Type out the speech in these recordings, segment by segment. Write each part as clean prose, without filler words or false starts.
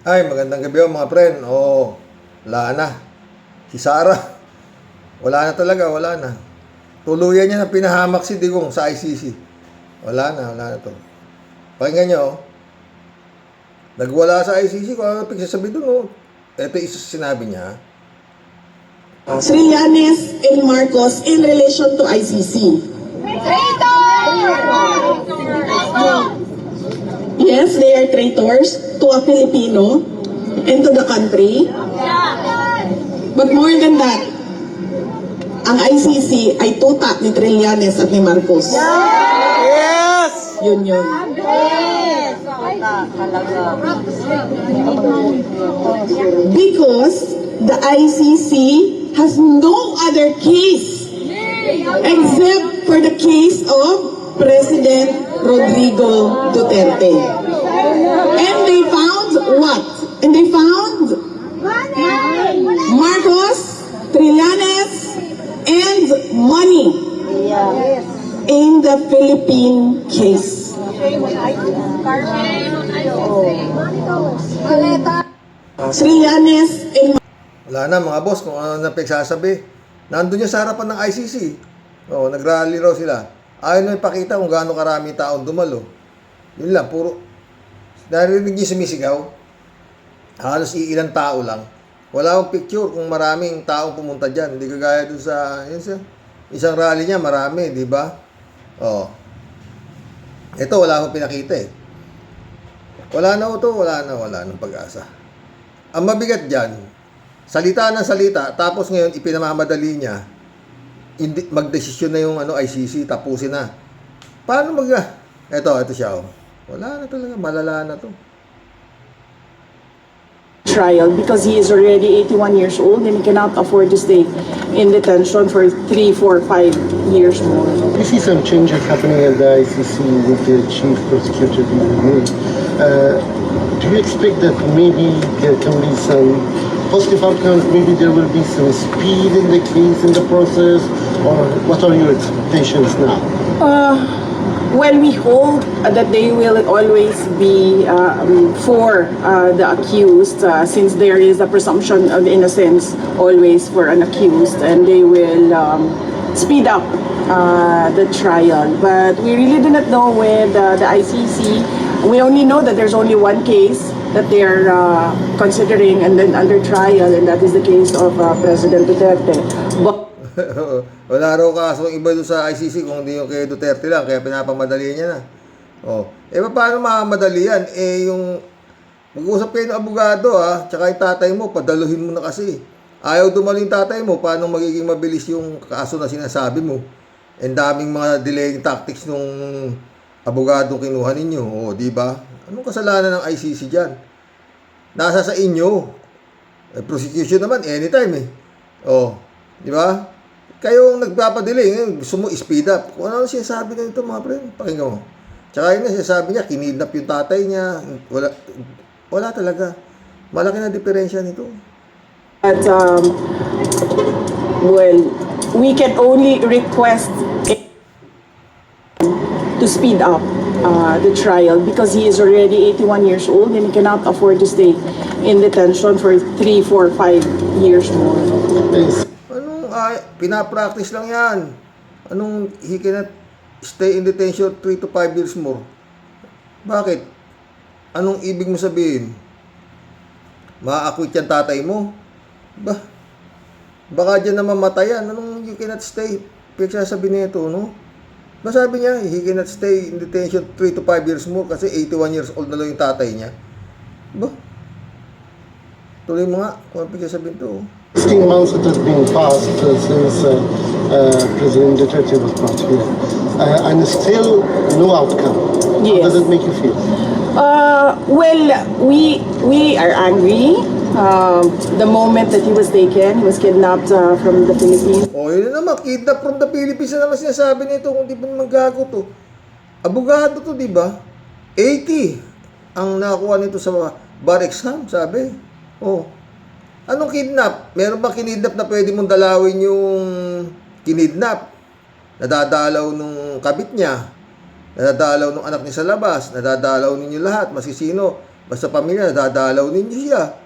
Ay, magandang gabi mga friend. Wala na. Si Sarah, wala na talaga, wala na. Tuluyan niya na pinahamak si Digong sa ICC. Wala na to. Pakinggan niyo, nagwala sa ICC, kung ano pagsasabi doon, Ito isa sinabi niya. Trillanes and Marcos in relation to ICC. Yes, they are traitors to a Filipino and to the country. But more than that, ang ICC ay tuta ni Trillanes at ni Marcos. Yes! Yun. Because the ICC has no other case except for the case of President Rodrigo Duterte. And they found what? And they found Marcos, Trillanes, and money in the Philippine case. Trillanes and Wala na mga boss, kung ano na pagsasabi. Nandun niya sa harapan ng ICC. Nagrally raw sila. Ayaw na ipakita kung gaano karami taong dumalo. Yun lang, puro. Narinig niyo sumisigaw. Halos iilang tao lang. Wala akong picture kung maraming taong pumunta dyan. Hindi kagaya dun sa isang rally niya, marami, di ba? Ito, wala akong pinakita eh. Wala nang pag-asa. Ang mabigat dyan, salita ng salita, tapos ngayon ipinamamadali niya, magdesisyon na yung ICC, tapusin na. Paano Ito siya. Wala na talaga, malala na to. trial because he is already 81 years old and he cannot afford to stay in detention for 3, 4, 5 years more. We see some changes happening at the ICC with the chief prosecutor being removed. Do you expect that maybe there can be some positive outcomes? Maybe there will be some speed in the case, in the process? Or what are your expectations now? Well, we hope that they will always be for the accused since there is a presumption of innocence always for an accused, and they will speed up the trial. But we really do not know with the ICC. We only know that there's only one case that they are considering and then under trial, and that is the case of President Duterte. But Wala raw kasong iba doon sa ICC kung hindi yung kay Duterte lang, kaya pinapamadali niya na. Paano makamadali yan? Yung mag-usap kayo ng abogado tsaka yung tatay mo, padaluhin mo na kasi. Ayaw dumaling tatay mo, paano magiging mabilis yung kaso na sinasabi mo? And daming mga delaying tactics nung abogadong kinuha ninyo. Di ba? Anong kasalanan ng ICC dyan? Nasa sa inyo. Prosecution naman, anytime Di ba? Kayong nagpapadili, gusto mo speed up. Kung ano sinasabi na ito mga friend, pakinggan mo. Tsaka yun sinasabi niya, kinidnap yung tatay niya. Wala talaga. Malaki na diferensya nito. But, well, we can only request to speed up the trial because he is already 81 years old and he cannot afford to stay in detention for 3, 4, 5 years more. Pinapractice lang yan. He cannot stay in detention 3 to 5 years more? Bakit? Anong ibig mo sabihin? Ma-acquit yan tatay mo? Baka dyan na mamatayan. You cannot stay? Pagsasabi nito, no? Sabi niya, he cannot stay in detention 3 to 5 years more kasi 81 years old na lang yung tatay niya. Tuloy mo nga kung ano pagsasabihin to. 16 months it has been passed since President Duterte was brought here. And still no outcome. Yes. How does it make you feel? Well, we are angry. The moment that he was kidnapped from the Philippines. Yun naman, kidnap from the Philippines na naman sinasabi nito kung di ba naman gago to. Abogado to, di ba? 80 ang nakuha nito sa bar exam, sabi. Anong kidnap? Meron ba kinidnap na pwede mong dalawin yung kinidnap? Nadadalaw nung kabit niya. Nadadalaw nung anak niya sa labas. Nadadalaw ninyo lahat. Masisino. Basta pamilya, dadalaw ninyo siya.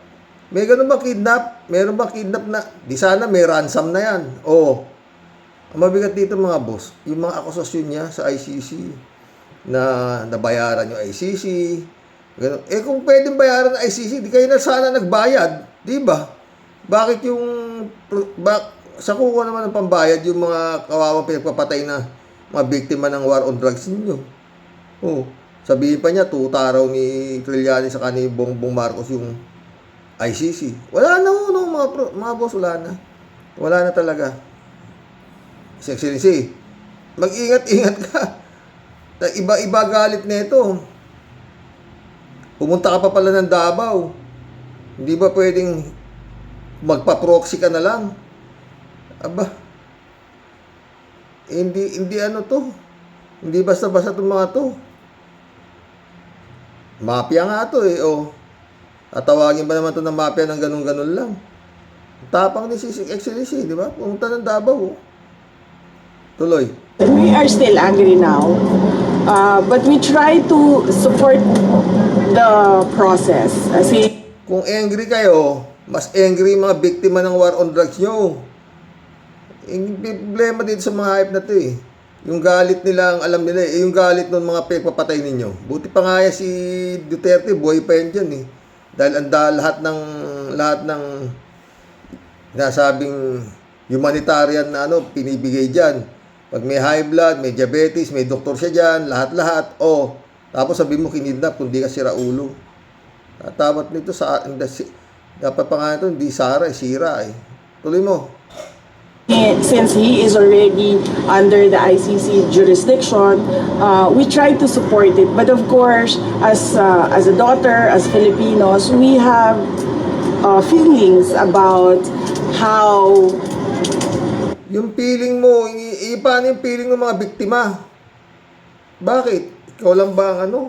May ganun ba kidnap? Meron ba kidnap na? Di sana may ransom na yan. Oo. Ang mabigat dito mga boss, yung mga akusasyon niya sa ICC na nabayaran yung ICC. Ganun. Eh kung pwedeng bayaran ng ICC, di kayo na sana nagbayad. Di ba? Bakit yung... sa kuko naman ng pambayad yung mga kawawang pinagpapatay na mga biktima ng war on drugs ninyo. Oo. Sabihin pa niya, tuta raw ni Trillanes sa ni Bongbong Marcos yung ICC. Wala na no, mga boss, wala na. Wala na talaga. His Excellency, mag-ingat-ingat ka. Iba-iba galit nito. Pumunta ka pa pala ng Davao. Hindi ba pwedeng magpa-proxy ka na lang? Aba, hindi ano to. Hindi basta-basta itong mga to. Mafia nga to eh, oh. Tatawagin ba naman to ng mafia ng ganun-ganun lang? Tapang ni si Excellency, di ba? Pumunta ng Davao, oh. Tuloy. We are still angry now, but we try to support the process. Kung angry kayo, mas angry yung mga biktima ng war on drugs nyo. Yung problema dito sa mga hype na to eh. Yung galit nila, ang alam nila eh. Yung galit ng mga pagpapatay ninyo. Buti pa nga yan si Duterte, buhay pa yan dyan eh. Dahil lahat ng nasabing humanitarian na ano, pinibigay dyan. Pag may high blood, may diabetes, may doktor siya dyan, lahat-lahat. Oh, tapos sabi mo kinidnap kung di ka sira ulo. Dapat nito dapat pa nga ito, hindi Sara, sira eh. Tuloy mo. Since he is already under the ICC jurisdiction, we try to support it. But of course, as a daughter, as Filipinos, we have feelings about how... Yung feeling mo, paano yung feeling ng mga biktima? Bakit? Ikaw lang ba ang ano?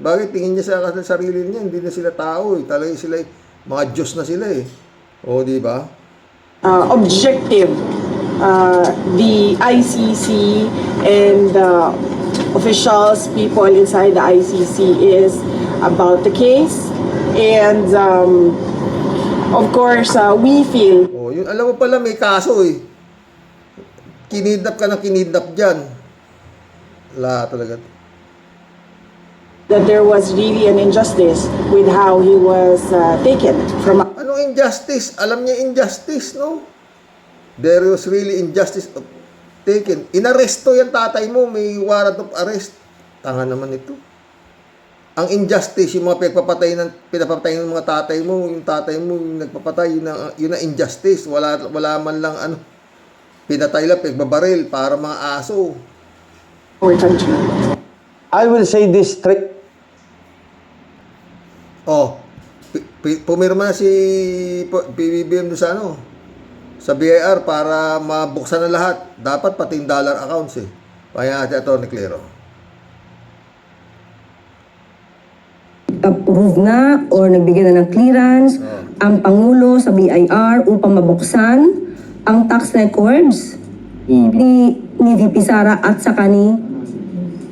Bakit tingin niya sa sarili niya? Hindi na sila tao eh. Talaga sila mga Diyos na sila eh. O, di ba? Objective. The ICC and the officials, people inside the ICC is about the case. And of course, we feel... O, yun, alam mo pala may kaso eh. Kinidnap ka ng kinidnap dyan. Wala talaga. That there was really an injustice with how he was taken from... Anong injustice? Alam niya injustice, no? There was really injustice of taken. Inaresto yan tatay mo, may warrant of arrest. Tanga naman ito. Ang injustice, yung mga pinapapatay ng mga tatay mo, yung nagpapatay, yun ang injustice. Wala man lang ano, pinatay lang, pagbabaril, para mga aso. Our country. I will say this straight. Oh, pumirma na si PBBM doon sa BIR para mabuksan na lahat. Dapat pati yung dollar accounts eh. Kaya natin ito ni Clero. Approve na or nagbigay na ng clearance ang Pangulo sa BIR upang mabuksan ang tax records ni VP Sara at saka ni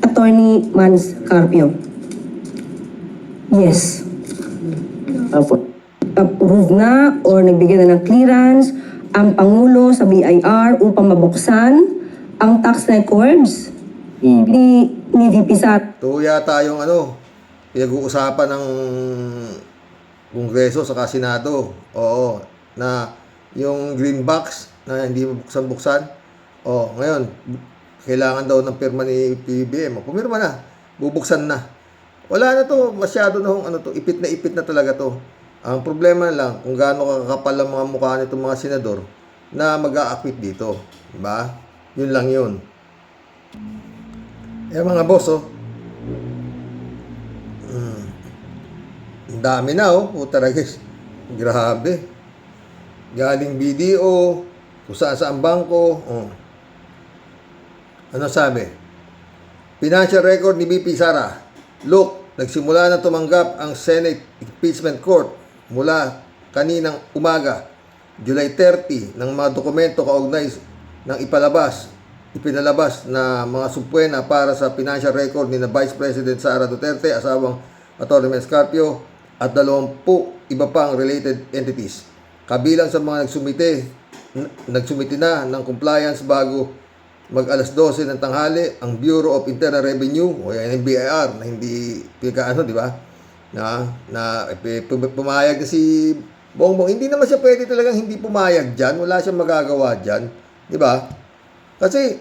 Attorney Mans Carpio. Yes. Approve na or nagbigay na ng clearance ang Pangulo sa BIR upang mabuksan ang tax records ni VP Sara. Ito yata yung pinag-uusapan ng Kongreso sa Senado. Oo, na yung green box na hindi mabuksan-buksan. Oh, ngayon, kailangan daw ng pirma ni PBBM. Pumirma na, bubuksan na. Wala na to, masyado na ipit na talaga to. Ang problema lang, kung gaano kakapal ang mga mukha nitong mga senador na mag-a-acquit dito. Diba? Yun lang yun. Mga boss, ang dami na, puta ragis. Grabe. Galing BDO, kung saan bangko. Ano sabi? Financial record ni VP Sara. Look, nagsimula na tumanggap ang Senate Impeachment Court mula kaninang umaga, July 30, ng mga dokumento kaugnay ng ipinalabas na mga subpoena para sa financial record ni na Vice President Sara Duterte, asawang Atty. Mans Carpio, at 20 iba pang related entities. Kabilang sa mga nagsumite na ng compliance bago mag alas 12 ng tanghali ang Bureau of Internal Revenue o yan yung BIR na hindi pinakaano, di ba? Pumayag na si Bongbong. Hindi naman siya pwede talagang hindi pumayag diyan. Wala siyang magagawa diyan, di ba? Kasi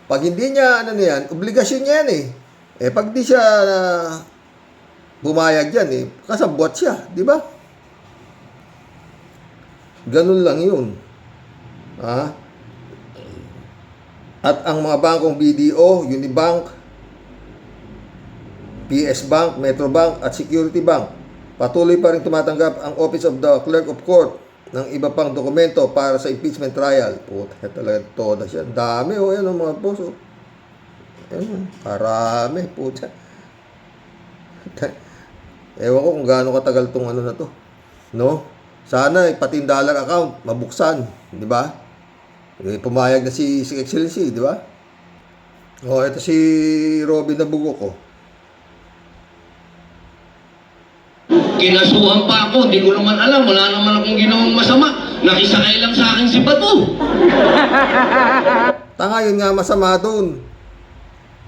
pag hindi niya ano niyan, obligasyon niya yan eh. Pag di siya pumayag diyan kasabwat siya, di ba? Ganun lang 'yun. At ang mga bangkong BDO, Unibank, PS Bank, Metro Bank at Security Bank patuloy pa rin tumatanggap ang Office of the Clerk of Court ng iba pang dokumento para sa impeachment trial. Puta, talaga toda siya. Dami yan mga boss. Ayan, karami, puta. Ewan ko kung gaano katagal tong ano na to. No? Sana pati yung dollar account mabuksan, di ba? Pumayag na si Excellency, di ba? Ito si Robin Nabugok ko. Kinasuhan pa ako, di ko naman alam, wala naman akong ginawang masama. Nakisakay lang sa akin si Bato. Tanga, yun nga masama doon.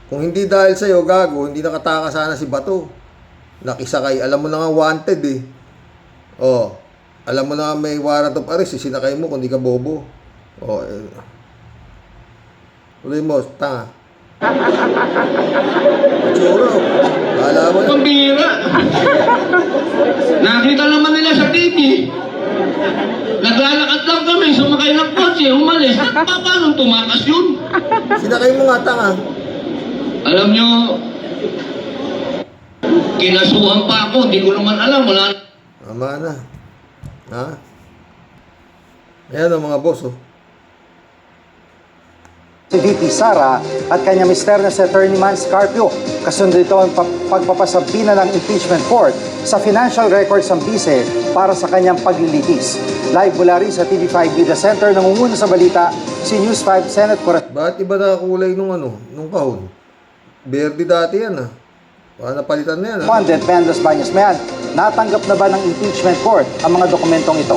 Kung hindi dahil sa'yo, gago, hindi nakataka sana si Bato. Nakisakay, alam mo na nga wanted alam mo na nga may warrant of arrest, sinakay mo kung di ka bobo. Tuloy mo, tanga. Tsura, kala mo yan. Pambira. Nakita naman nila sa TV. Naglalakad lang kami, sumakay ng kotse, umalis. Paano tumakas yun? Sinakay mo nga, tanga. Alam nyo, kinasuhan pa ako, di ko naman alam, wala. Tama na. Ayan mga boss, Si VP Sara at kanyang mister na si Attorney Man Scarpio. Kasundo ito ang pagpapasabina ng impeachment court sa financial records ng bise para sa kanyang paglilitis. Live mula rin sa TV5 Media Center, nangunguna sa balita si News 5 Senate Correspondent. Bakit iba na kulay nung kahon? Berde dati yan Baka napalitan na yan Mendes Baños Mayan, natanggap na ba ng impeachment court ang mga dokumentong ito?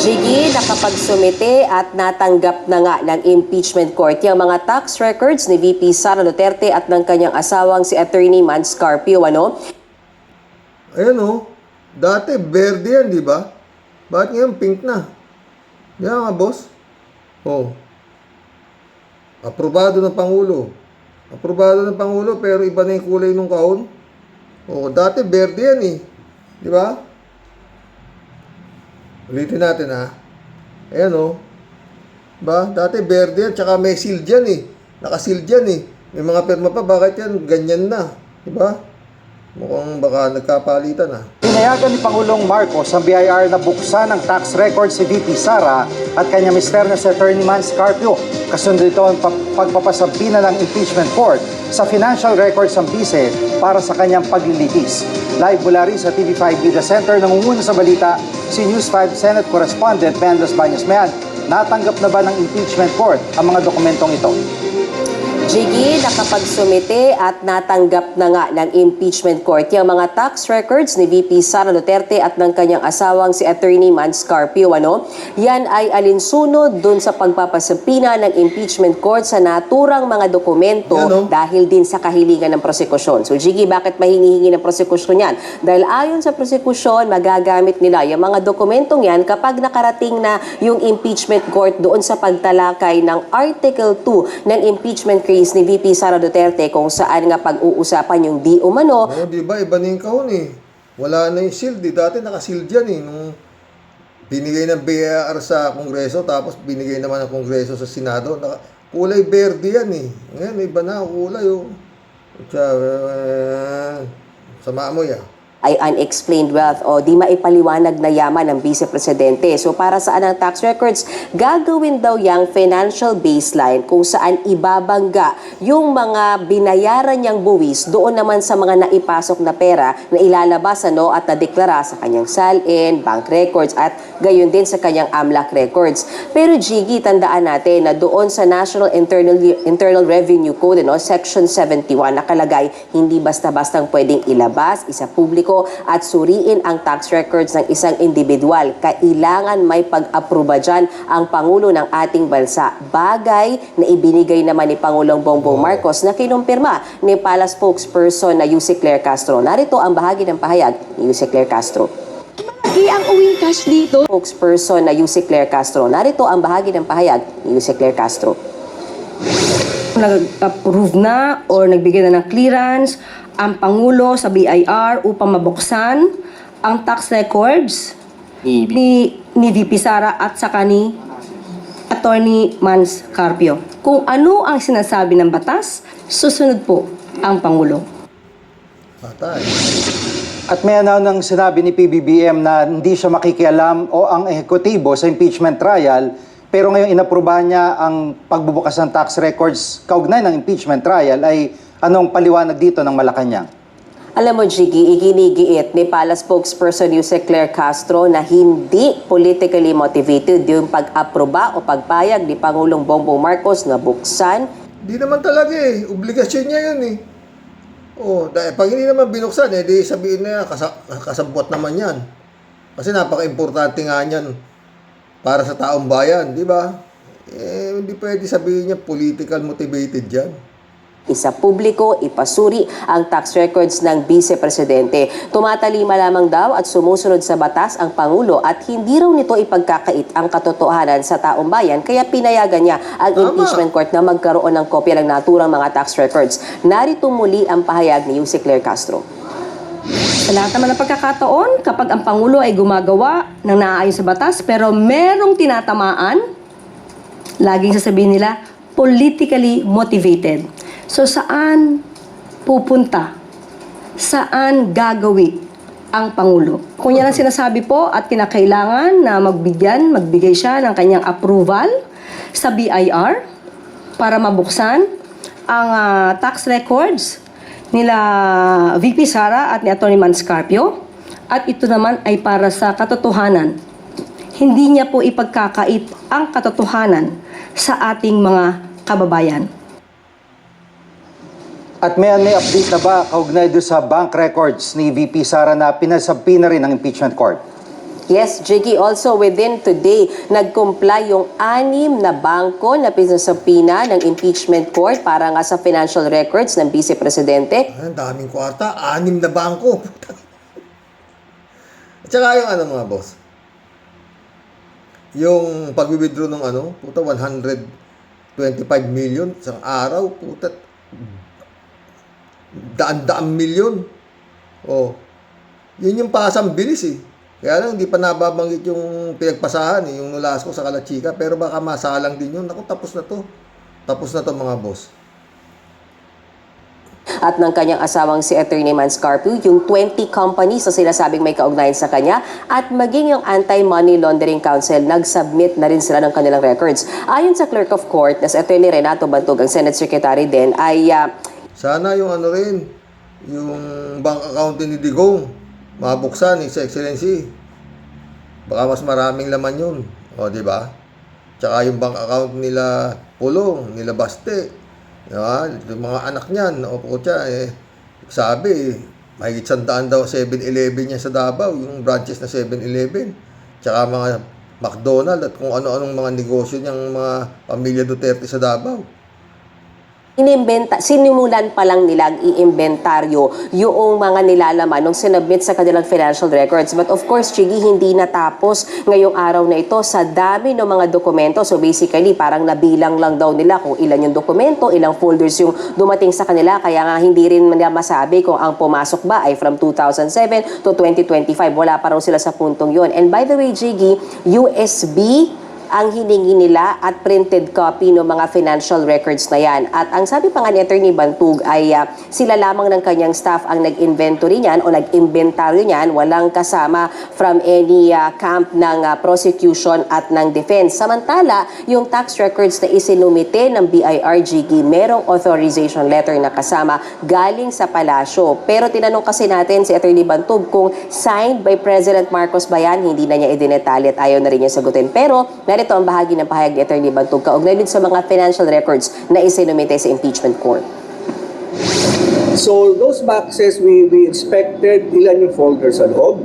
Jiggy, nakapagsumite at natanggap na nga ng impeachment court yung mga tax records ni VP Sara Duterte at ng kanyang asawang si Attorney Man Scarpio, Ayan dati berde yan, di ba? Bakit ngayon pink na? Yan nga, boss. Aprobado ng Pangulo. Aprobado ng Pangulo pero iba na yung kulay ng kahon. Dati berde yan di ba? Ulitin natin Ayan ba? Dati berde yan, tsaka may seal dyan Naka-seal dyan May mga perma pa, bakit yan? Ganyan na. Diba? Mukhang baka nagkapalitan Pinayagan ni Pangulong Marcos ang BIR na buksan ang tax records si VP Sara at kanyang mister na si Attorney Man Scarpio. Kasundo ito ang pagpapasabina ng impeachment court sa financial records ng bise para sa kanyang paglilitis. Live mula rin sa TV5 Media Center, nangunguna sa balita si News 5 Senate Correspondent Mendes Baños Mayan. Natanggap na ba ng impeachment court ang mga dokumentong ito? Jiggy, nakapagsumite at natanggap na nga ng impeachment court yung mga tax records ni VP Sara Duterte at ng kanyang asawang si Attorney Man Scarpio, Yan ay alinsunod dun sa pagpapasabina ng impeachment court sa naturang mga dokumento dahil din sa kahilingan ng prosekusyon. So Jiggy, bakit mahinihingi ng prosekusyon yan? Dahil ayon sa prosekusyon, magagamit nila yung mga dokumentong yan kapag nakarating na yung impeachment court doon sa pagtalakay ng Article 2 ng impeachment case ni VP Sara Duterte kung saan nga pag-uusapan yung di umano. Di ba? Iba na yung kahon Wala na yung shield Dati naka-shield yan Nung binigay ng BIR sa Kongreso, tapos binigay naman ng Kongreso sa Senado. Kulay berde yan Ngayon, iba na kulay Sama mo yan. ay unexplained wealth o di maipaliwanag na yaman ng Vice Presidente. So para saan ang tax records? Gagawin daw yang financial baseline kung saan ibabangga yung mga binayaran niyang buwis doon naman sa mga naipasok na pera na ilalabas at nadeklara sa kanyang SALN, bank records at gayon din sa kanyang AMLAC records. Pero Jiggy, tandaan natin na doon sa National Internal Revenue Code, Section 71, nakalagay hindi basta-bastang pwedeng ilabas, isa publiko at suriin ang tax records ng isang individual. Kailangan may pag-aproba dyan ang Pangulo ng ating bansa. Bagay na ibinigay naman ni Pangulong Bongbong Marcos na kinumpirma ni Palace spokesperson na Yusek Claire Castro. Narito ang bahagi ng pahayag ni Yusek Claire Castro. Malaki ang uwing cash dito. Spokesperson na Yusek Claire Castro. Narito ang bahagi ng pahayag ni Yusek Claire Castro. Nag-approve na or nagbigay na ng clearance ang Pangulo sa BIR upang mabuksan ang tax records ni VP Sara at saka ni Attorney Mans Carpio. Kung ano ang sinasabi ng batas, susunod po ang Pangulo. Patay. At may ng sinabi ni PBBM na hindi siya makikialam o ang ehekutibo sa impeachment trial, pero ngayon inaprubahan niya ang pagbubukas ng tax records kaugnay ng impeachment trial. Ay anong paliwanag dito ng Malacanang? Alam mo, Jiggy, iginigiit ni Palace spokesperson Yusek Claire Castro na hindi politically motivated yung pag-aproba o pagpayag ni Pangulong Bongbong Marcos na buksan. Di naman talaga eh. Obligasyon niya yun eh. Dahil pag hindi naman binuksan, di sabihin na kasabwat naman yan. Kasi napaka-importante nga yan para sa taong bayan, di ba? Hindi pwede sabihin niya political motivated yan. Isa publiko, ipasuri ang tax records ng Vice Presidente. Tumatalima lamang daw at sumusunod sa batas ang Pangulo at hindi raw nito ipagkakait ang katotohanan sa taong bayan kaya pinayagan niya ang impeachment court na magkaroon ng kopya ng naturang mga tax records. Narito muli ang pahayag ni Yusek Claire Castro. Sa lahat naman ng pagkakataon, kapag ang Pangulo ay gumagawa ng naaayon sa batas pero merong tinatamaan, laging sasabihin nila, politically motivated. So saan pupunta? Saan gagawi ang Pangulo? Kung yan ang sinasabi po at kinakailangan na magbigay siya ng kanyang approval sa BIR para mabuksan ang tax records nila VP Sara at ni Atty. Mans Carpio at ito naman ay para sa katotohanan. Hindi niya po ipagkakait ang katotohanan sa ating mga kababayan. At may update na ba kaugnay doon sa bank records ni VP Sara na pinasabpi na rin ng impeachment court? Yes, Jiggy, also within today, nag-comply yung 6 na bangko na pinasabpina ng impeachment court para nga sa financial records ng Vice Presidente. Ang daming kwarta, 6 na bangko. At saka yung mga boss, yung pag-withdraw ng 125 million isang araw, daan-daang milyon. Yun yung pasang bilis eh. Kaya lang, hindi pa nababanggit yung pinagpasahan yung Nolasco sa Kalachika, pero baka masalang din yun. Naku, tapos na to. Tapos na to mga boss. At ng kanyang asawang si Attorney Mans Carpio, yung 20 companies na sinasabing may kaugnayan sa kanya at maging yung Anti-Money Laundering Council, nag-submit na rin sila ng kanilang records. Ayon sa Clerk of Court, na si Attorney Renato Bantog, ang Senate Secretary din, ay sana yung yung bank account ni Digong, mabuksan, His Excellency. Baka mas maraming laman yun. Di ba? Tsaka yung bank account nila Pulong, nila Baste. Yung mga anak niyan, sabi, mahigit 100 daw 7-Eleven niya sa Davao, yung branches na 7-Eleven. Tsaka mga McDonald's at kung ano-anong mga negosyo niyang mga pamilya Duterte sa Davao. Sinimulan pa lang nilang i-inventaryo yung mga nilalaman nung sinubmit sa kanilang financial records. But of course, Chigi, hindi natapos ngayong araw na ito sa dami ng mga dokumento. So basically, parang nabilang lang daw nila kung ilan yung dokumento, ilang folders yung dumating sa kanila. Kaya nga hindi rin nila masabi kung ang pumasok ba ay from 2007 to 2025. Wala pa raw sila sa puntong yun. And by the way, Chigi, USB ang hiningi nila at printed copy ng mga financial records na yan. At ang sabi pa nga ni Attorney Bantug ay sila lamang ng kanyang staff ang nag-inventory niyan o nag-inventaryo niyan, walang kasama from any camp ng prosecution at ng defense. Samantala, yung tax records na isinumite ng BIR-GG, merong authorization letter na kasama galing sa palasyo. Pero tinanong kasi natin si Attorney Bantug kung signed by President Marcos ba yan, hindi na niya idinetalye at ayaw na rin niya sagutin. Pero narito ang bahagi ng pahayag ni Attorney Bantug kaugnay din sa mga financial records na isinumite sa impeachment court. So those boxes we inspected, ilan yung folder sa loob.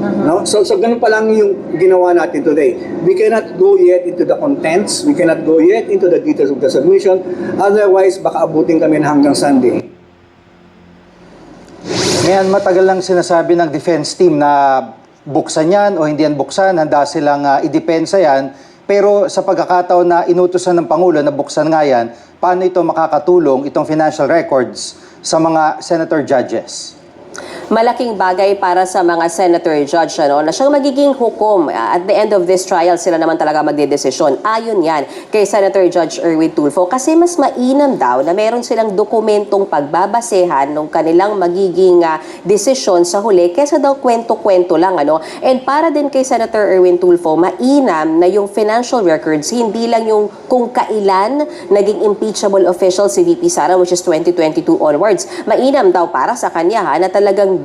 No? So ganun pa lang yung ginawa natin today. We cannot go yet into the contents, we cannot go yet into the details of the submission, otherwise baka abutin kami na hanggang Sunday. Ngayon, matagal lang sinasabi ng defense team na buksan yan o hindi yan buksan, handa silang idepensa yan. Pero sa pagkakataon na inutusan ng Pangulo na buksan nga yan, paano ito makakatulong, itong financial records, sa mga senator judges? Malaking bagay para sa mga senator judge na siyang magiging hukom. At the end of this trial, sila naman talaga magdedesisyon. Ayon yan kay Senator Judge Erwin Tulfo kasi mas mainam daw na meron silang dokumentong pagbabasehan ng kanilang magiging desisyon sa huli kesa daw kwento-kwento lang. And para din kay Senator Erwin Tulfo, mainam na yung financial records, hindi lang yung kung kailan naging impeachable official si VP Sara, which is 2022 onwards. Mainam daw para sa kanya na talagang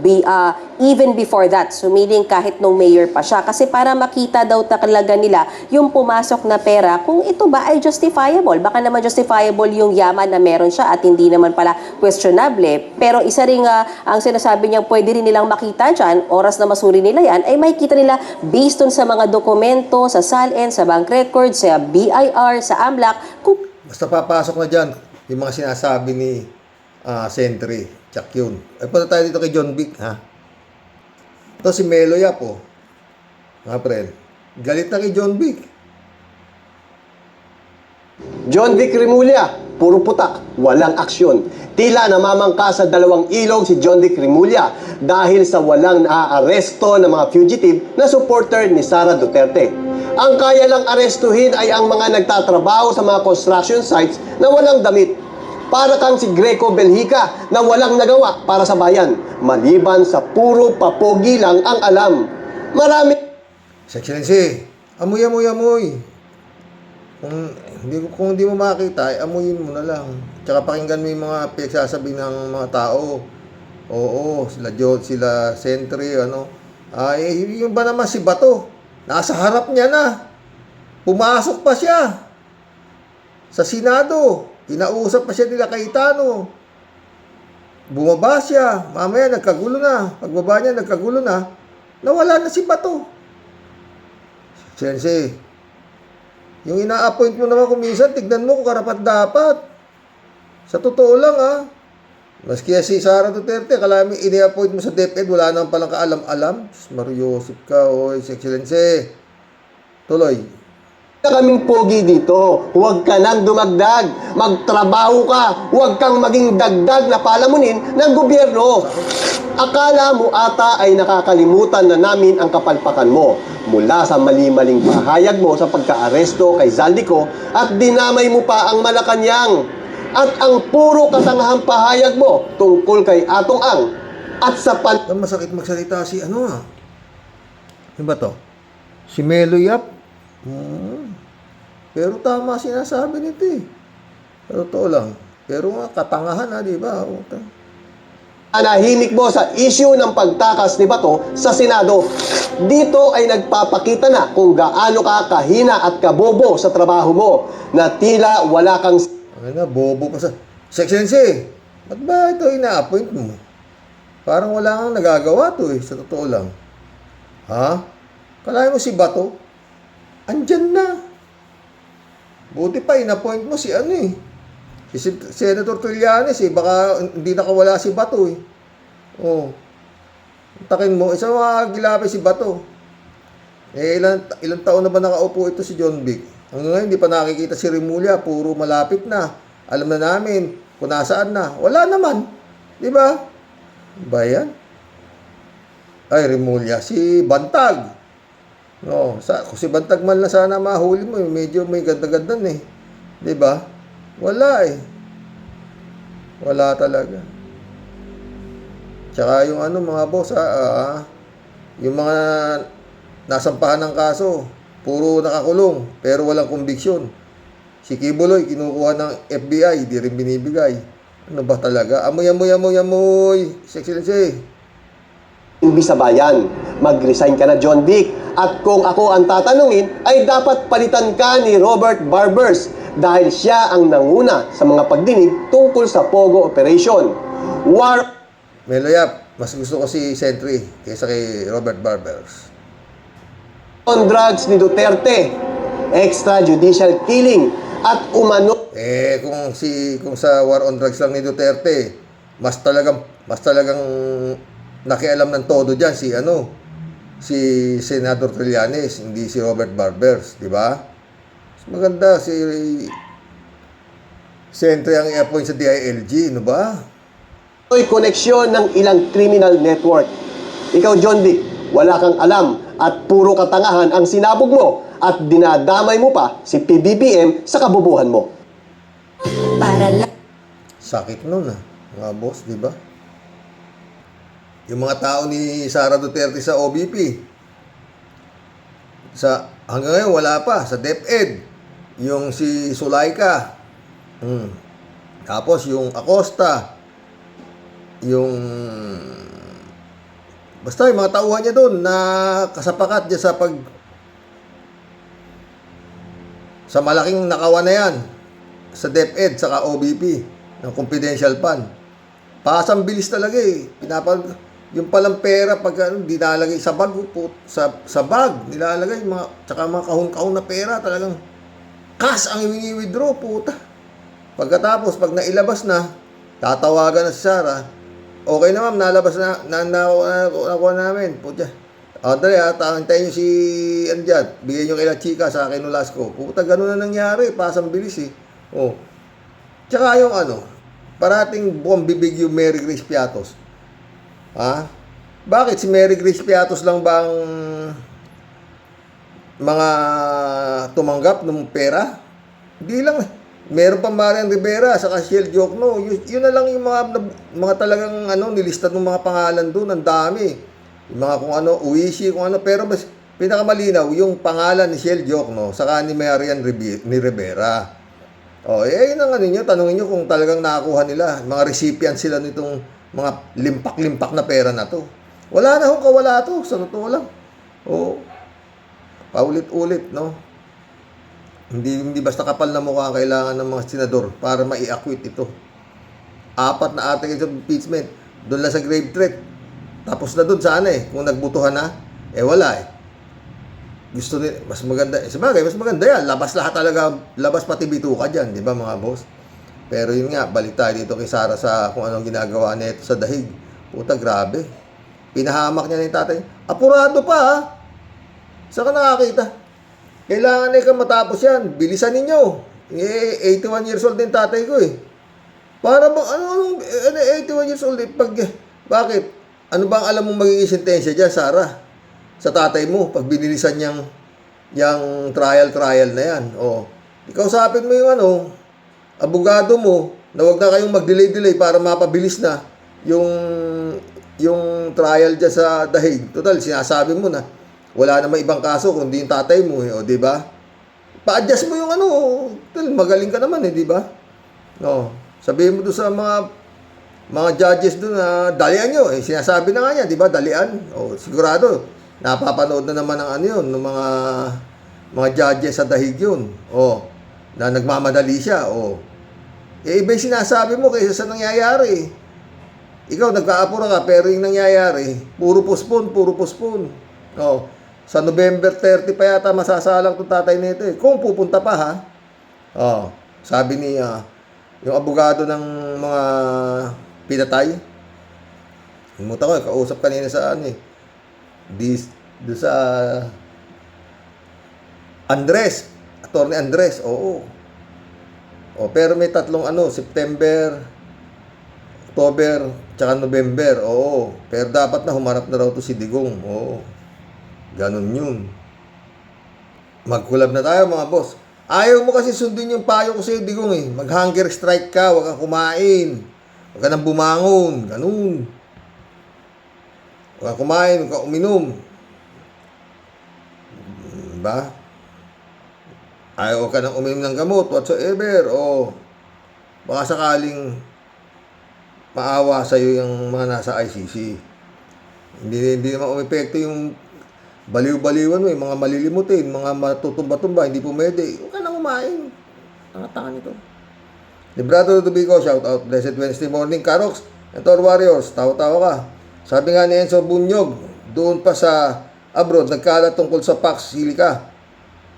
even before that, so meaning kahit nung mayor pa siya. Kasi para makita daw talaga nila yung pumasok na pera, kung ito ba ay justifiable. Baka naman justifiable yung yaman na meron siya at hindi naman pala questionable. Pero isa rin ang sinasabi niyang pwede rin nilang makita dyan, oras na masuri nila yan, ay makikita nila based on sa mga dokumento, sa SALN, sa bank records, sa BIR, sa AMLAC. Basta papasok na dyan, yung mga sinasabi ni Sentry, tsak yun. Punta tayo dito kay John Vic, ha? Ito si Melo Yap, ha, friend? Galit na kay John Vic. John Vic Rimulya, puro putak, walang aksyon. Tila namamangka sa dalawang ilog si John Vic Rimulya dahil sa walang naaaresto ng mga fugitive na supporter ni Sara Duterte. Ang kaya lang arestuhin ay ang mga nagtatrabaho sa mga construction sites na walang damit. Para kang si Greco Belhica na walang nagawa para sa bayan, maliban sa puro papogi lang ang alam. Marami... Excellency, amoy. Kung hindi mo makita, ay amuyin mo na lang. Tsaka pakinggan mo yung mga pinagsasabi ng mga tao. Oo, sila John, sila Sentry, yung ba naman si Bato? Nasa harap niya na. Pumasok pa siya sa Senado. Inausap pa siya nila Cayetano. Bumaba siya. Mamaya nagkagulo na. Pagbaba niya nagkagulo na. Nawala na si Bato. Sensei, yung ina-appoint mo naman kung minsan, tignan mo kung karapat dapat. Sa totoo lang maski si Sara Duterte, kalami ini-appoint mo sa DepEd, wala naman palang kaalam-alam. Mariosip ka, Excellency. Tuloy. kaming pogi dito. Huwag ka nang dumagdag. Magtrabaho ka. Huwag kang maging dagdag na palamunin ng gobyerno. Akala mo ata ay nakakalimutan na namin ang kapalpakan mo mula sa mali-maling pahayag mo sa pagka-aresto kay Zaldico at dinamay mo pa ang Malacanang at ang puro kasangahang pahayag mo tungkol kay Atong Ang at sa Masakit magsalita si Ano ba to? Si Melo Yap. Pero tama sinasabi nito Totoo lang. Pero nga katangahan di ba? Anahimik mo sa issue ng pagtakas ni Bato sa Senado. Dito ay nagpapakita na kung gaano ka kahina at kabobo sa trabaho mo na tila wala kang... bobo pa sa... Excellency, ba't ba ito ina-appoint mo? Parang wala kang nagagawa sa totoo lang. Ha? Kalahin mo si Bato? Andyan na. Buti pa, in-appoint mo si si Senator Trillanes baka hindi nakawala si Bato Takin mo, isa mga gilapay si Bato. Ilang taon na ba nakaupo ito si John Vic? Hanggang ngayon, hindi pa nakikita si Rimulya, puro malapit na. Alam na namin kung nasaan na. Wala naman. Di ba? Ba yan? Ay, Rimulya. Si Bantag. No, kung si Bantag man lang sana mahuli mo, medyo may ganda-ganda eh. 'Di ba? Wala eh. Wala talaga. Tsaka yung mga boss, yung mga nasampahan ng kaso, puro nakakulong, pero walang conviction. Si Kibuloy, kinukuha ng FBI, di rin binibigay. Ano ba talaga? Amoy. Excellency. Hindi sa bayan. Mag-resign ka na, John Dick. At kung ako ang tatanungin, ay dapat palitan ka ni Robert Barbers dahil siya ang nanguna sa mga pagdinig tungkol sa Pogo Operation. Meloyap, mas gusto ko si Sentry kaysa kay Robert Barbers. On drugs ni Duterte, extrajudicial killing, at umano Kung sa war on drugs lang ni Duterte, mas talagang nakialam ng todo diyan si Senador Trillanes, hindi si Robert Barbers, di ba? Mas maganda si Sentry ang i-appoint sa DILG, no ba? ito'y koneksyon ng ilang criminal network. Ikaw, John Dick, wala kang alam at puro katangahan ang sinabog mo at dinadamay mo pa si PBBM sa kabubuhan mo. Sakit nun mga boss, di ba? Yung mga tao ni Sara Duterte sa OBP, hanggang ngayon wala pa, sa DepEd, yung si Sulaika, tapos yung Acosta, basta yung mga tauhan niya doon na kasapakat niya sa malaking nakawan na yan, sa DepEd, saka OBP, ng confidential fund. Pasang bilis talaga eh. Yung palang pera pag dinalagay sa bag, sa bag, nilalagay tsaka mga kahon-kahon na pera, talagang cash ang i-withdraw, puta. Pagkatapos, pag nailabas na, tatawagan na si Sara, okay na ma'am, nalabas na, nakuha namin, puta. Dali tayo nyo si, bigay nyo kay La Chica sa akin Nolasco. Puta, ganun na nangyari, pasang bilis eh. Tsaka yung parating buwang bibig yung Mary Grace Piatos. Bakit si Mary Grace Piatos lang bang mga tumanggap ng pera? Hindi lang. Meron pa Marian Rivera sa Shell Jokno. Yun na lang yung mga talagang nilista ng mga pangalan doon. Ang dami. Yung mga Uishi, pero mas pinakamalinaw yung pangalan ni Shell Jokno saka ni Marian Rivera. Yun ang nyo, tanungin nyo kung talagang nakakuha nila. Mga recipients sila nitong mga limpak-limpak na pera na to. Wala na kawala to, sa totoo lang. Paulit-ulit, no? Hindi basta kapal na mukha kailangan ng mga senador para mai-acquit ito. 4 na articles of impeachment, doon lang sa grave threat. Tapos na doon sana kung nagbutuhan na, wala Gusto nila, mas maganda, sabagay, mas maganda yan. Labas lahat talaga, labas pati bituka dyan, di ba mga boss? Pero yun nga, balik tayo dito kay Sara sa kung anong ginagawa niya ito sa dahig. Puta, grabe. Pinahamak niya na yung tatay. Apurado pa Saan ka nakakita? Kailangan matapos yan. Bilisan ninyo. 81 years old din tatay ko Para bang, 81 years old bakit? Ano bang alam mong magiging sentensya dyan, Sara? Sa tatay mo, pag binilisan yung trial na yan. Ikaw sapin mo yung abogado mo, na wag na kayong mag-delay para mapabilis na yung trial dyan sa dahig. Total, sinasabi mo na, wala namang ibang kaso kundi yung tatay mo di ba? Pa-adjust mo yung magaling ka naman di ba? Sabihin mo doon sa mga judges doon na dalian nyo sinasabi na nga niya, di ba? Dalian. Sigurado, napapanood na naman ng yun, ng mga judges sa dahig yun. Na nagmamadali siya. Iba yung sinasabi mo kaysa sa nangyayari. Ikaw, nagkaapura ka, pero yung nangyayari, puro postpone. Sa November 30 pa yata masasalang itong tatay nito Kung pupunta pa sabi ni yung abogado ng mga pinatay. Himuta ko, kausap kanina sa sa Andres, Attorney Andres, pero may tatlong September, October, tsaka November, pero dapat na humarap na raw to si Digong, ganon yun. Mag-collab na tayo mga boss. Ayaw mo kasi sundin yung payo ko sa'yo, Digong eh. Mag-hunger strike ka, huwag kang kumain. Huwag ka nang bumangon. Ganun. Huwag kang kumain, huwag kang uminom. Diba? Ayaw ka nang uminom ng gamot, whatsoever. O baka sakaling maawa sa'yo yung mga nasa ICC. Hindi naman umepekto yung baliw-baliwan mo, yung mga malilimutin, mga matutumba-tumba, hindi pumede. Huwag ka nang kumain. Tanga-tanga nito. Librado Tubico, shout out. Blessed Wednesday morning, Karox and Tor Warriors. Tawa-tawa ka. Sabi nga ni Enzo Bunyog, doon pa sa abroad, nagkalat tungkol sa Pax Silica.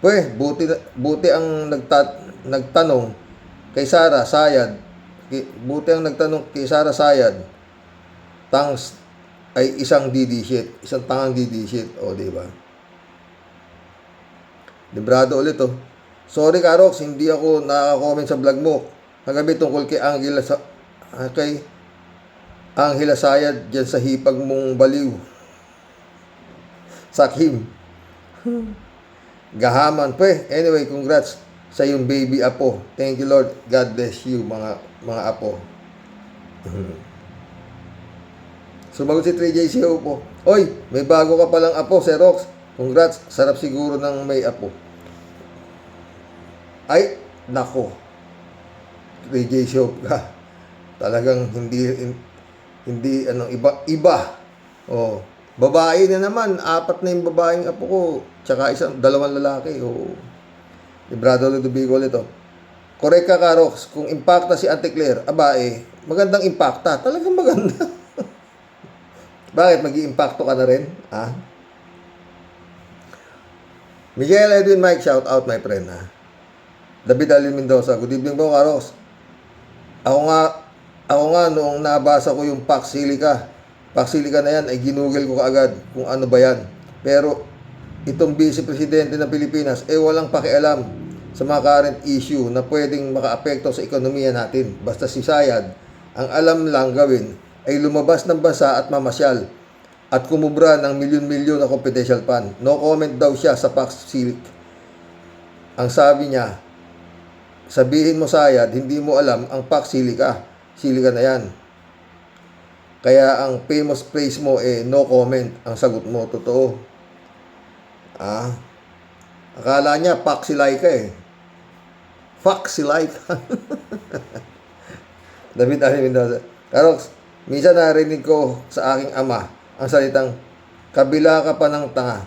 Buti ang nagtanong kay Sara Sayad. Buti ang nagtanong kay Sara Sayad. Tangs ay isang DD shit. Isang tangang DD shit. O, diba? Librado ulit, oh. Sorry, Karox, hindi ako nakaka-comment sa vlog mo. Kagabi tungkol kay Angela Sayad dyan sa hipag mong baliw. Sakim. Gahaman. Anyway, congrats sa yung baby apo. Thank you, Lord. God bless you, mga apo. Sumagot si 3JCO po. Oy, may bago ka palang apo, Serox. Congrats. Sarap siguro ng may apo. Ay, nako. 3JCO ka. Talagang hindi iba. Oh, babae na naman. 4 na yung babaeng apo ko. Tsaka 2 lalaki. Oh. Librado Ludovico ito. Correct ka, Karox. Kung impacta si Auntie Claire, magandang impacta. Talagang maganda. Bakit? Mag-i-impacto ka na rin? Ha? Miguel Edwin Mike, shout out my friend. Ha? David Alin Mendoza, good evening po, Karox. Ako nga, noong nabasa ko yung Pax Silica na yan, ay ginugel ko kaagad kung ano ba yan. Pero, itong Vice Presidente ng Pilipinas, walang pakialam sa mga current issue na pwedeng makaapekto sa ekonomiya natin. Basta si Sayad, ang alam lang gawin, ay lumabas ng bansa at mamasyal at kumubra ng milyon-milyon na confidential fund. No comment daw siya sa Pax Silica. Ang sabi niya, sabihin mo Sayad, hindi mo alam ang Pax Silica. Silica na yan. Kaya ang famous phrase mo no comment. Ang sagot mo, totoo. Akala niya Pax Silica Pax Silica. David Ali Mendoza. Karox, minsan narinig ko sa aking ama ang salitang, kabila ka pa ng tanga.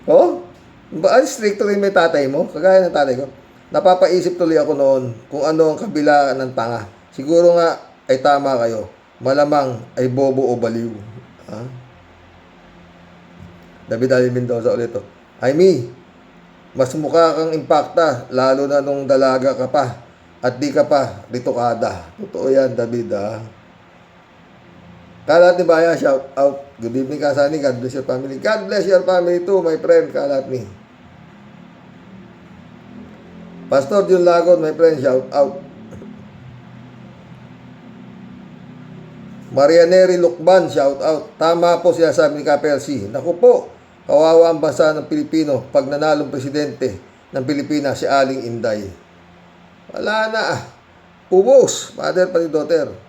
Oh? Ba, stricto rin may tatay mo? Kagaya ng tatay ko. Napapaisip tuloy ako noon kung ano ang kabila ng tanga. Siguro nga ay tama kayo. Malamang ay bobo o baliw. David Ali Mendoza ulit. Aimee, mas mukha kang impacta, lalo na nung dalaga ka pa at di ka pa ritokada. Totoo yan, David. Kalat ni Baya, shout out. Good evening, Kasani. God bless your family. God bless your family too, my friend. Kalat ni Pastor Jun Lagon, my friend. Shout out. Marianeri Lukban, shout out. Tama po siya sabi ni KPLC. Naku po, kawawa ang bansa ng Pilipino pag nanalong presidente ng Pilipinas si Aling Inday. Wala na. Ubos. Mother pati daughter.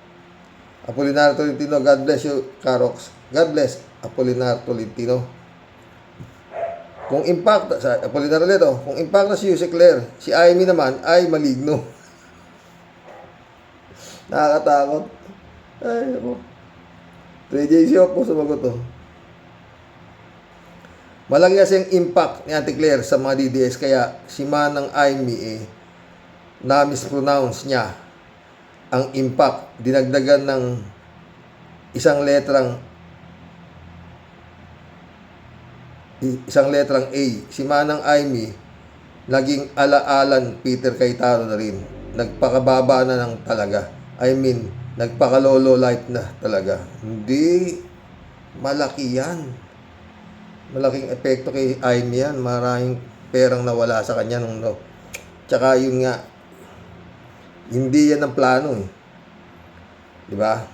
Apolinar Tolentino, God bless you, Karox. God bless, Apolinar Tolentino. Kung impact, sa Apolinar ulit, kung impact na si Jose Claire, si Aimee naman ay maligno. Nakakatakot. Ay, ako. 3JC po sumagot to. Malaki kasi ang impact ni Auntie Claire sa mga DDS, kaya si Manang Aimee na-mispronounce niya ang impact, dinagdagan ng isang letrang A. Si Manang Aimee naging alaalan Peter Cayetano na rin. Nagpakababa na ng talaga. Nagpakalolo light na talaga. Hindi malaki yan. Malaking epekto kay Aimee yan. Maraming perang nawala sa kanya nung Tsaka yun nga, hindi yan ang plano Diba?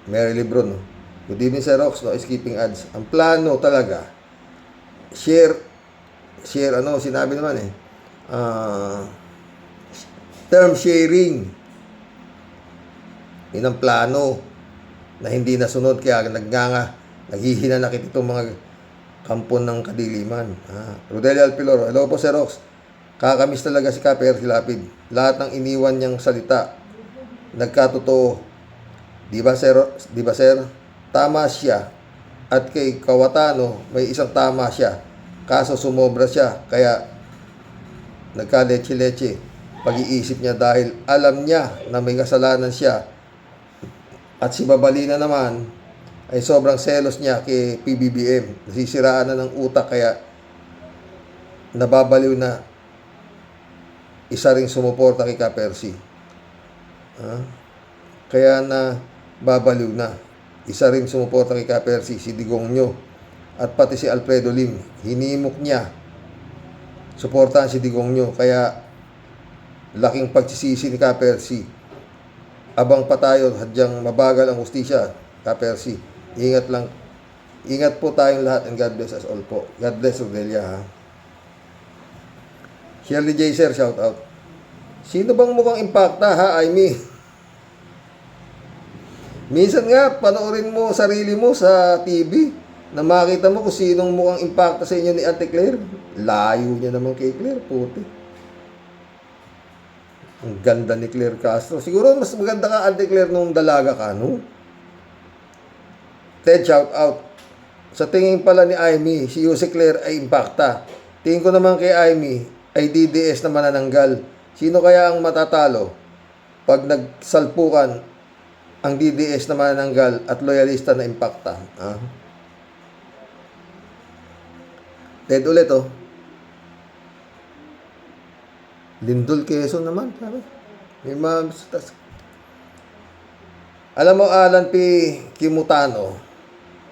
Mary Lebron. Good evening, Sir Rox. No skipping ads. Ang plano talaga share ano, sinabi naman term sharing. Yun ang plano na hindi nasunod, kaya naghihinanakit itong mga kampon ng kadiliman. Rodelio Alpiloro, hello po Sir Rox. Kakamiss talaga si Kaper Lapid. Lahat ng iniwan niyang salita, nagkatotoo. Di ba sir? Tama siya. At kay Kawatano, may isang tama siya. Kaso sumobra siya, kaya nagka-leche-leche pag-iisip niya dahil alam niya na may kasalanan siya. At si Babalina naman ay sobrang selos niya kay PBBM. Nasisiraan na ng utak, kaya nababaliw na isa ring sumuporta kay Kapersi. Kaya na babaliw na isa ring sumuporta kay Kapersi, si Digongyo at pati si Alfredo Lim. Hinimok niya suportahan si Digongyo, kaya laking pagsisisi ni Kapersi. Abang pa tayo, hadyang mabagal ang hustisya. Kapersi, ingat po tayong lahat, and God bless us all po. God bless Rodelia, ha. Shirley J. Sir, shout out. Sino bang mukhang impacta, ha, Aimee? Minsan nga, panoorin mo sarili mo sa TV na makita mo kung sinong mukhang impacta sa inyo ni Ate Claire. Layo niya naman kay Claire, puti. Ang ganda ni Claire Castro. Siguro mas maganda ka, Ate Claire, nung dalaga ka, no? Ted, shout out. Sa tingin pala ni Aimee, si Jose Claire ay impacta. Tingin ko naman kay Aimee ay DDS na manananggal. Sino kaya ang matatalo pag nagsalpukan ang DDS na manananggal at loyalista na impacta? Ted ulit, oh. Lindol Quezon naman, sabi. May mga alam mo, Alan P. Kimutano,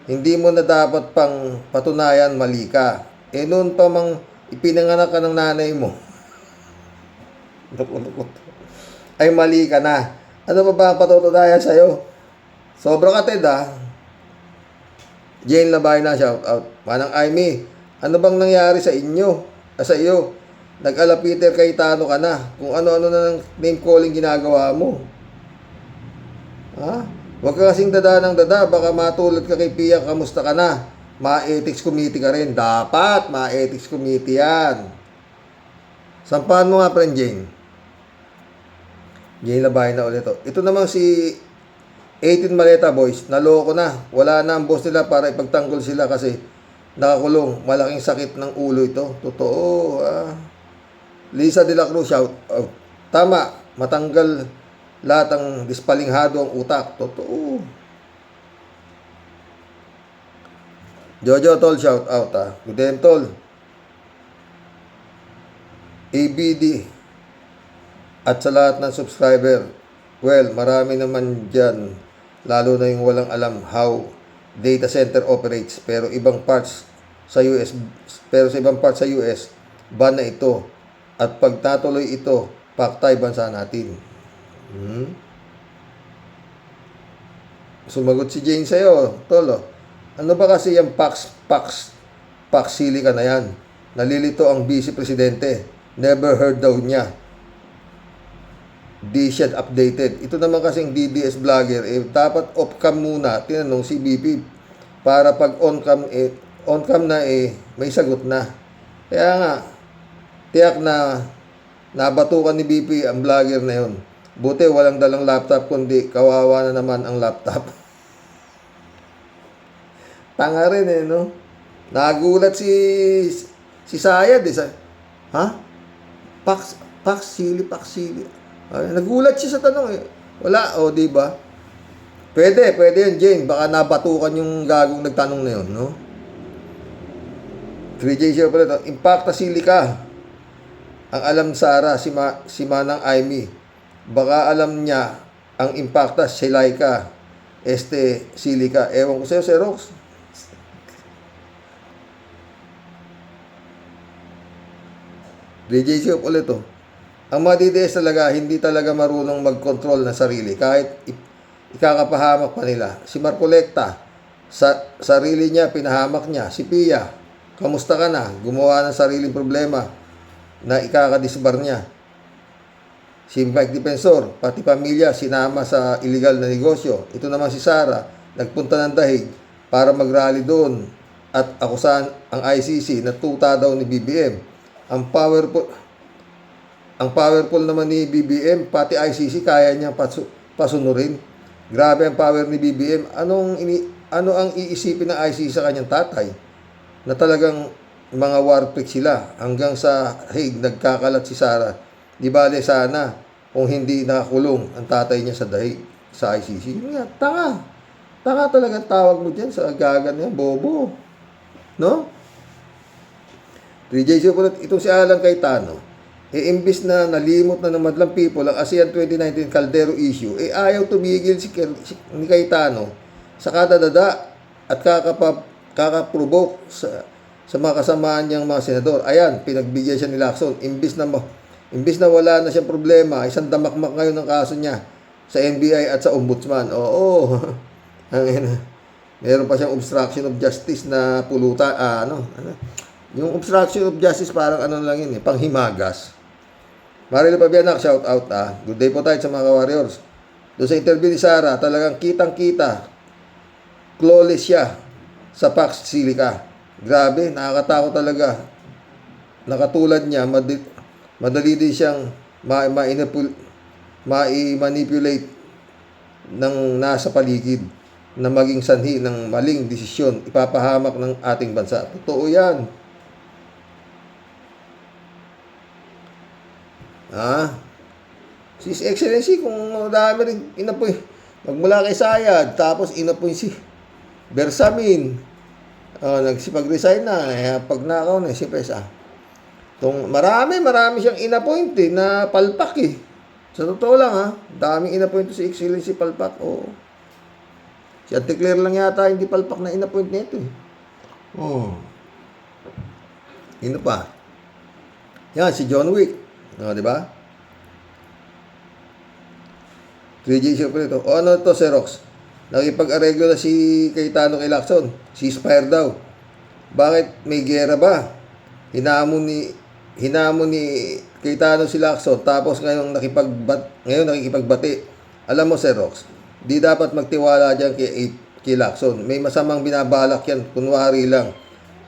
hindi mo na dapat pang patunayan mali ka. Noon pa mang ipinanganak ka ng nanay mo, ay mali ka na. Ano pa ba ang patutunayan sa'yo? Sobra ka, Ted, ha? Jane Labay na, shout out. Manang Aimee, ano bang nangyari sa inyo? Sa iyo? Nag-ala Peter Cayetano ka na. Kung ano-ano na ng name calling ginagawa mo. Huwag ka kasing dada ng dada. Baka matulad ka kay Pia, kamusta ka na? Ma-ethics committee ka rin. Dapat, ma-ethics committee yan. Sampahan mo nga, friend Jane. Jane Labay na ulit. Ito namang si 18 Maleta Boys, naloko na. Wala na ang boss nila para ipagtanggol sila kasi nakakulong. Malaking sakit ng ulo ito. Totoo, Lisa de la Cruz, shout out. Tama, matanggal lahat ang dispalinghado ang utak. Totoo. Jojo Tol, shout out, Good day, Tol. ABD at sa lahat ng subscriber. Well, marami naman dyan, lalo na yung walang alam how data center operates, pero ibang parts sa US, ban na ito. At pag tatuloy ito, paktay bansa natin. Sumagot si Jane sa'yo, Tolo. Ano ba kasi yung paksili ka na yan? Nalilito ang vice presidente. Never heard daw niya. Di siya updated. Ito naman kasing DDS vlogger, dapat off-cam muna, tinanong si BP. Para pag on-cam na, may sagot na. Kaya nga, tiyak na nabatukan ni BP ang vlogger na yun. Buti walang dalang laptop, kundi kawawa na naman ang laptop. Tanga rin, no? Nagulat si Sayad, Paksili. Nagulat siya sa tanong, Wala, diba? Pwede yun, Jane. Baka nabatukan yung gagong nagtanong na yun, no? 3J siya pala, impacta sili ka. Ang alam Sara, si Manang Aimee. Baka alam niya ang impacta, si Laika. Sili ka. Ewan ko sa'yo, Sir Rox. DJ Siop ulit, Ang mga DDS talaga, hindi talaga marunong mag-control ng sarili. Kahit ikakapahamak pa nila. Si Marcolecta, sarili niya, pinahamak niya. Si Pia, kamusta ka na? Gumawa ng sariling problema na ikakadisbar niya. Si Mike Defensor, pati pamilya, sinama sa illegal na negosyo. Ito naman si Sara, nagpunta ng Dahig para mag-rally doon at akusahan ang ICC na tuta daw ni BBM. Ang powerful naman ni BBM, pati ICC kaya niyang pasunurin. Grabe ang power ni BBM. Ano ang iisipin ng ICC sa kanyang tatay? Na talagang mga war freak sila hanggang sa Hague nagkakalat si Sara. Di bale sana kung hindi nakakulong ang tatay niya sa ICC. Yun nga, tanga. Tanga talagang tawag mo dyan sa gagan niya, bobo. No? 3J Supulat, itong si Alan Cayetano, imbis na nalimot na ng madlang people ang ASEAN 2019 Caldero issue, ayaw tumigil ni Cayetano sa kadadada at kakaprovoke sa mga kasamaan niyang mga senador. Ayan, pinagbigyan siya ni Lacson. Imbis na wala na siyang problema, isang damakmak ngayon ang kaso niya sa NBI at sa Ombudsman. Oo. Meron pa siyang obstruction of justice na pulutan. Yung obstruction of justice parang lang yun, panghimagas. Marilo Pabianak, shout out Good day po tayo sa mga warriors. Doon sa interview ni Sara, talagang kitang-kita. Flawless siya sa Pax Silica. Grabe, nakakatakot talaga. Nakatulad niya, madali din siyang ma-manipulate ng nasa paligid na maging sanhi ng maling desisyon, ipapahamak ng ating bansa. Totoo yan. His Excellency, kung dami rin inapoy, magmula kay Sayad, tapos inapoy si Bersamin, nagsipag-resign na, pag nakaw na, si Pesa. Marami siyang inappoint na palpak Sa totoo lang daming inappoint si Excellency palpak. Oo. Si Anticlair lang yata hindi palpak na inappoint nito Sino pa? Yan, si John Wick. Di ba? 3J Super ito. Ano to, Xerox? Nakipag-areglo na si Cayetano kay Lacson. Ceasefire daw. Bakit? May gera ba? Hinamon ni Cayetano si Lacson, tapos ngayon nakikipagbati. Alam mo, Xerox, di dapat magtiwala dyan kay Lacson. May masamang binabalak yan. Kunwari lang,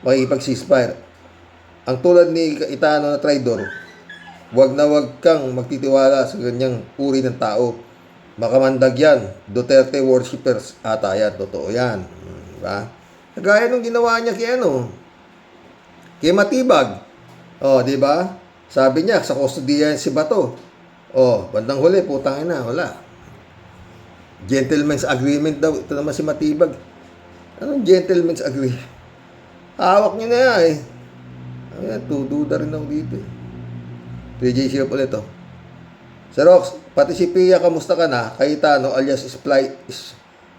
makikipag-ceasefire. Ang tulad ni Cayetano na traidor, wag kang magtitiwala sa ganyang uri ng tao. Makamandag yan. Duterte worshippers ata yan. Totoo yan. Diba? Kagaya nung ginawa niya kay Matibag. Diba? Sabi niya, sa kustodiyan si Bato. Bandang huli, putang ina, wala. Gentleman's agreement daw. Ito naman si Matibag. Anong gentleman's agreement? Hawak niya na yan tududa rin ako dito 3J Shop ulit Xerox, pati si Pia, kamusta ka na? Cayetano alias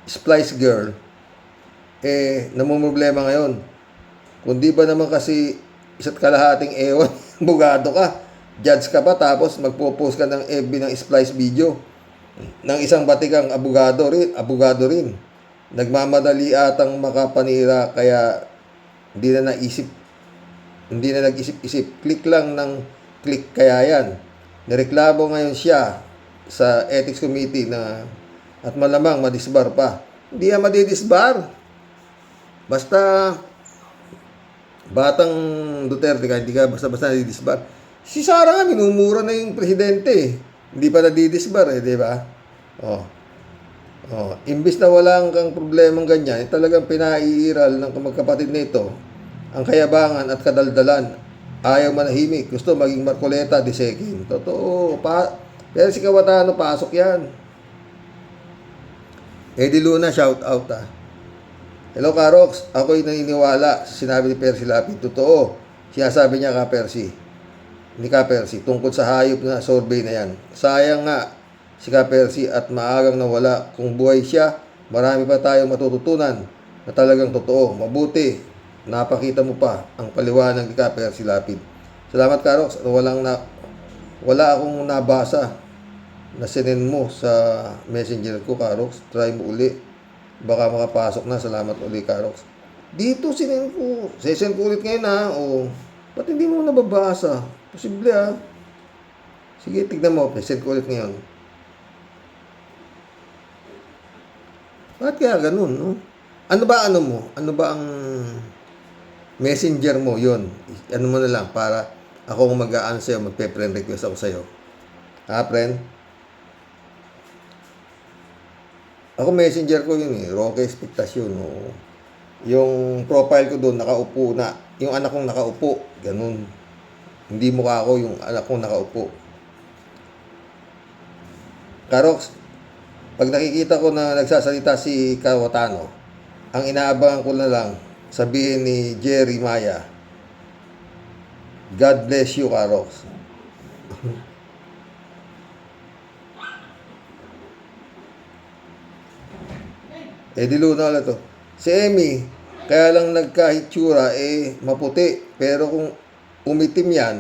Splice Girl, namumroblema ngayon. Kundi ba naman kasi isa't kalahating ewan, bugado ka. Judge ka pa, tapos magpo-post ka ng FB ng Splice video ng isang batikang abogado rin. Nagmamadali atang makapanira, kaya hindi na nag-isip-isip. Click lang ng click, kaya yan. Nireklamo ngayon siya sa Ethics Committee at malamang madisbar pa. Hindi yan madidisbar. Basta batang Duterte ka, hindi ka basta-basta nadidisbar. Si Sara nga, minumura na yung presidente. Hindi pa nadidisbar di ba? Imbis na walang kang problemang ganyan, talagang pinaiiral ng magkapatid nito ang kayabangan at kadaldalan. Ayaw manahimik. Gusto maging Marcoleta de Sequin. Totoo. Pero si Cayetano, pasok yan. Eddie Luna, shout out Hello, Karox. Ako'y naniniwala sa sinabi ni Percy Lapid. Totoo. Sinasabi niya ni Percy tungkol sa hayop na survey na yan. Sayang nga si Percy at maagang nawala. Kung buhay siya, marami pa tayong matututunan na talagang totoo. Mabuti napakita mo pa ang paliwanag ni Percy Lapid. Salamat, Karox. Wala akong nabasa na sinend mo sa messenger ko, Karox. Try mo uli. Baka makapasok na. Salamat uli, Karox. Dito sinend ko. Sesend ko ulit ngayon ha. O, ba't hindi mo nababasa? Posible ha. Sige, tignan mo. Send ko ulit ngayon. Bakit kaya ganun, no? Ano ba mo? Ano ba ang messenger mo? Yun. Ano mo na lang para ako kung mag-aano sa'yo, magpe-friend request ako sa'yo. Ha, friend? Ako messenger ko yun eh. Roque Expectacion. Oo. Yung profile ko doon, nakaupo na. Yung anak kong nakaupo. Ganun. Hindi mukha ako yung anak kong nakaupo. Karox, pag nakikita ko na nagsasalita si Kawatano, ang inaabangan ko na lang, sabihin ni Jerry Maya, God bless you, Karox. Di luna na to. Si Emmy, kaya lang nagkahitsura, maputi. Pero kung umitim yan,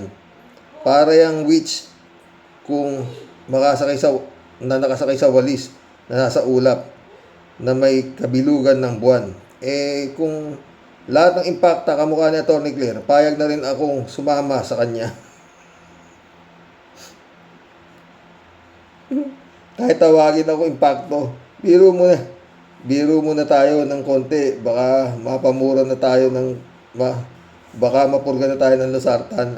para yung witch kung nakasakay sa walis na nasa ulap na may kabilugan ng buwan. Kung lahat ng impacta kamukha ni Atty. Claire, payag na rin akong sumama sa kanya. Kahit tawagin ako impacto, biro muna tayo ng konti, baka mapamura na tayo baka mapurga na tayo ng lasartan,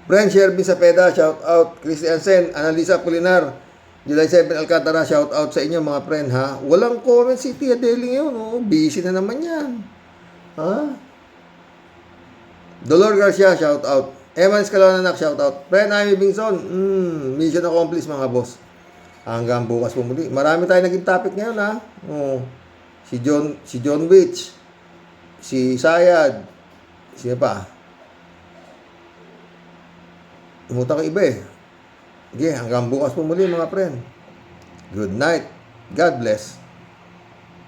Brent Shervin Sapeda, shout out. Christian Sen, Analisa Pulinar, July 7 Alcantara, shout out sa inyo mga friend, ha. Walang comment si Tia Deli ngayon, busy na naman yan, Dolor Garcia, shout out. Eman Escalonanak, shout out. Friend Amy Bingson, mission accomplished mga boss. Hanggang bukas po muli. Marami tayong naging topic ngayon, ha. Si John Witch, si Sayad, sino pa? Umuta ko iba eh. Sige, hanggang bukas po muli mga friend. Good night. God bless.